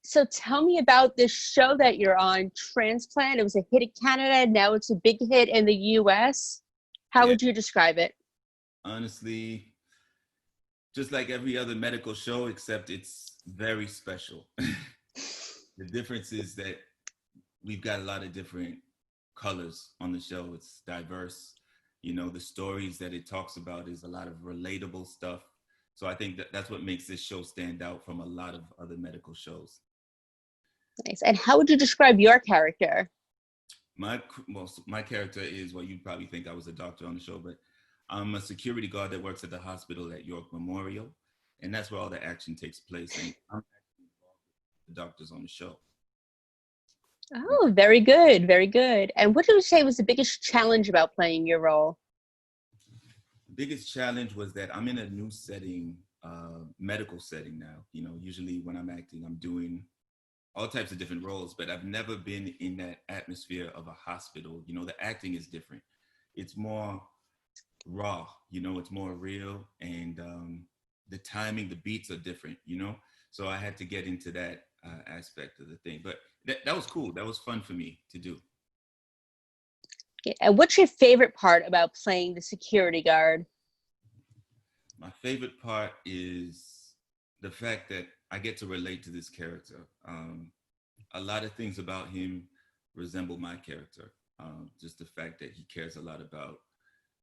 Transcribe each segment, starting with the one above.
So tell me about this show that you're on, Transplant. It was a hit in Canada. Now it's a big hit in the US. How Yeah, would you describe it? honestly, just like every other medical show, except it's very special. The difference is that we've got a lot of different colors on the show. It's diverse. You know, the stories that it talks about is a lot of relatable stuff. So I think that that's what makes this show stand out from a lot of other medical shows. Nice. And how would you describe your character? My character is what you'd probably think I was a doctor on the show, but I'm a security guard that works at the hospital at York Memorial, and that's where all the action takes place. And I'm actually involved with the doctors on the show. Oh, very good, very good. And what would you say was the biggest challenge about playing your role? The biggest challenge was that I'm in a new setting, medical setting now. You know, usually when I'm acting, I'm doing all types of different roles, but I've never been in that atmosphere of a hospital. You know, the acting is different. It's more raw, you know, it's more real, and the timing, the beats are different, you know. So I had to get into that aspect of the thing, but that was cool. That was fun for me to do. Yeah, and what's your favorite part about playing the security guard? My favorite part is the fact that I get to relate to this character. A lot of things about him resemble my character. Just the fact that he cares a lot about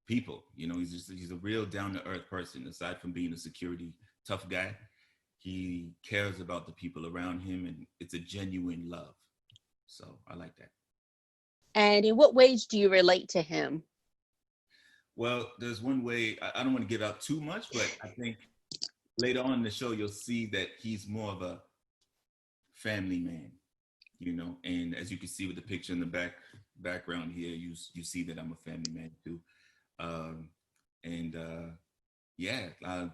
people. You know, he's a real down to earth person. Aside from being a security tough guy, he cares about the people around him, and it's a genuine love. So I like that. And in what ways do you relate to him? Well, there's one way. I don't want to give out too much, but I think later on in the show you'll see that he's more of a family man. You know, and as you can see with the picture in the background here, you see that I'm a family man too. Um, and yeah,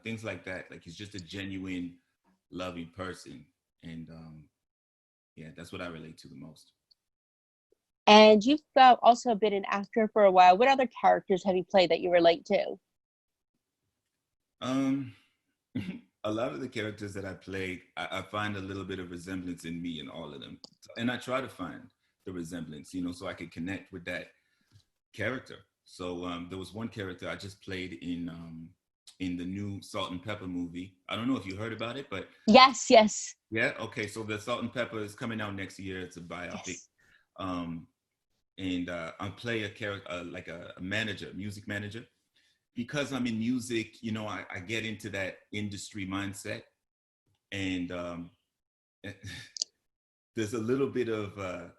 things like that. Like he's just a genuine, loving person, and yeah, that's what I relate to the most. And you've also been an actor for a while. What other characters have you played that you relate to? Um, a lot of the characters that I played, I find a little bit of resemblance in me in all of them, and I try to find the resemblance, you know, so I can connect with that character. So there was one character I just played in the new Salt and Pepper movie. I don't know if you heard about it, but Yes, yes, yeah, okay. So the Salt and Pepper is coming out next year. It's a biopic. yes. Um, and I play a character like a manager, music manager. Because I'm in music, you know, I get into that industry mindset, and there's a little bit of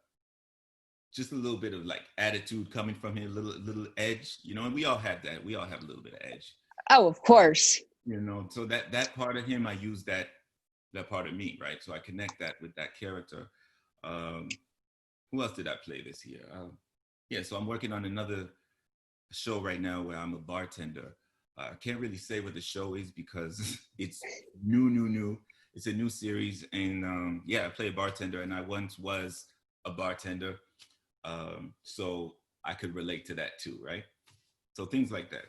just a little bit of like attitude coming from him, a little edge, you know, and we all have that. We all have a little bit of edge, Oh, of course. you know. So that part of him, I use that part of me, right? So I connect that with that character. Um, who else did I play this year? Yeah, so I'm working on another show right now where I'm a bartender. I can't really say what the show is because it's new. It's a new series, and yeah, I play a bartender, and I once was a bartender, so I could relate to that too, right? So things like that.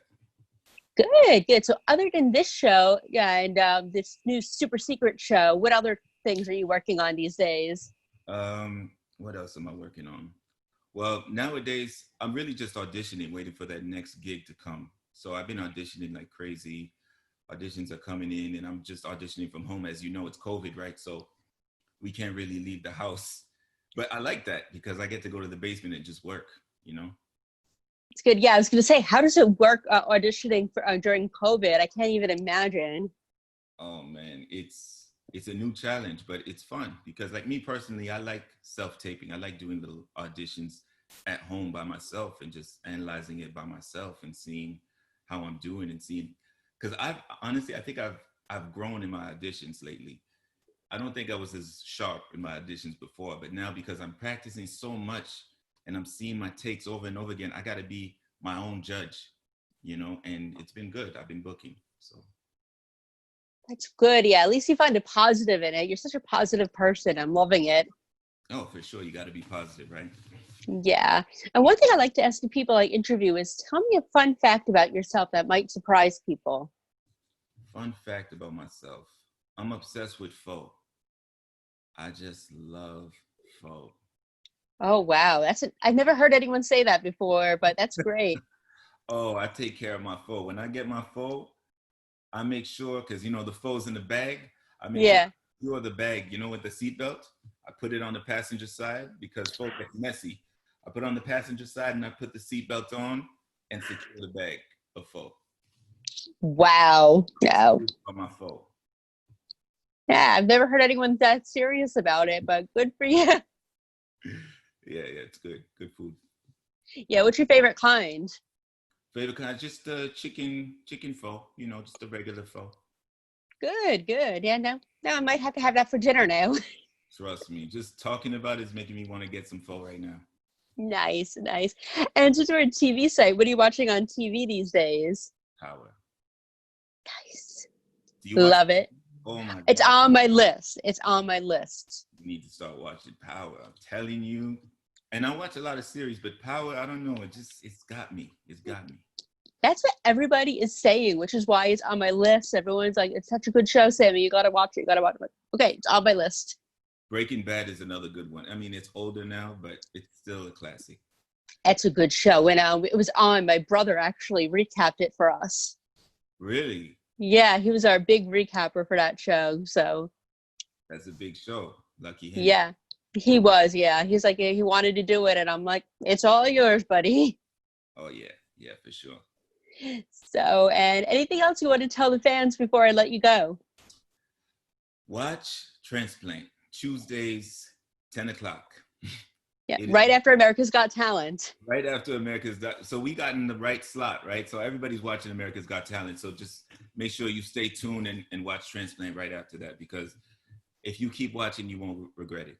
Good, good. So other than this show, yeah, and this new super secret show, what other things are you working on these days? What else am I working on? Well, nowadays I'm really just auditioning, waiting for that next gig to come. So I've been auditioning like crazy. Auditions are coming in, and I'm just auditioning from home. As you know, it's COVID, right? So we can't really leave the house. But I like that because I get to go to the basement and just work, you know? It's good. Yeah, I was going to say, how does it work auditioning for, during COVID? I can't even imagine. Oh man, it's a new challenge, but it's fun because like me personally, I like self-taping. I like doing little auditions at home by myself and just analyzing it by myself and seeing how I'm doing and seeing because I've honestly I think I've grown in my auditions lately. I don't think I was as sharp in my auditions before, but now because I'm practicing so much and I'm seeing my takes over and over again, I got to be my own judge, you know, and it's been good. I've been booking. So, That's good. Yeah, at least you find a positive in it. You're such a positive person. I'm loving it. oh, for sure, you got to be positive, right? Yeah. And one thing I like to ask the people I interview is tell me a fun fact about yourself that might surprise people. Fun fact about myself. I'm obsessed with pho. I just love pho. Oh wow, I've never heard anyone say that before, but that's great. Oh, I take care of my pho. When I get my pho, I make sure, because you know the pho's in the bag. I make sure Yeah. I secure the bag, you know, with the seatbelt. I put it on the passenger side because pho gets messy. I put it on the passenger side and I put the seatbelt on and secure the bag of pho. Wow. No. On my pho. Yeah, I've never heard anyone that serious about it, but good for you. Yeah, it's good. Good food. Yeah, what's your favorite kind? Favorite kind, just chicken pho, you know, just the regular pho. Good, good. Yeah, no, I might have to have that for dinner now. Trust me, just talking about it is making me want to get some pho right now. Nice, nice. And since we're a TV site, what are you watching on TV these days? Power. Nice. Do you watch? Love it. Oh my It's God. on my list. It's on my list. You need to start watching Power. I'm telling you. And I watch a lot of series, but Power, I don't know. It's got me. It's got me. That's what everybody is saying, which is why it's on my list. Everyone's like, it's such a good show, Sammy. You gotta watch it. You gotta watch it. Okay, it's on my list. Breaking Bad is another good one. I mean, it's older now, but it's still a classic. It's a good show. And it was on. My brother actually recapped it for us. Really? Yeah, he was our big recapper for that show. So That's a big show. Lucky him. yeah, he was. Yeah, he's like, yeah, he wanted to do it, and I'm like, it's all yours, buddy. Oh yeah, yeah, for sure. So, and anything else you want to tell the fans before I let you go? Watch Transplant Tuesdays, 10 o'clock. Yeah, It is right after America's Got Talent. right after so we got in the right slot, right? So everybody's watching America's Got Talent. So just make sure you stay tuned and watch Transplant right after that, because if you keep watching, you won't regret it.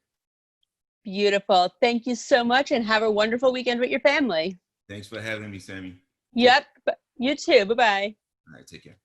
Beautiful. Thank you so much, and have a wonderful weekend with your family. Thanks for having me, Sammy. Yep. You too. Bye-bye. All right, take care.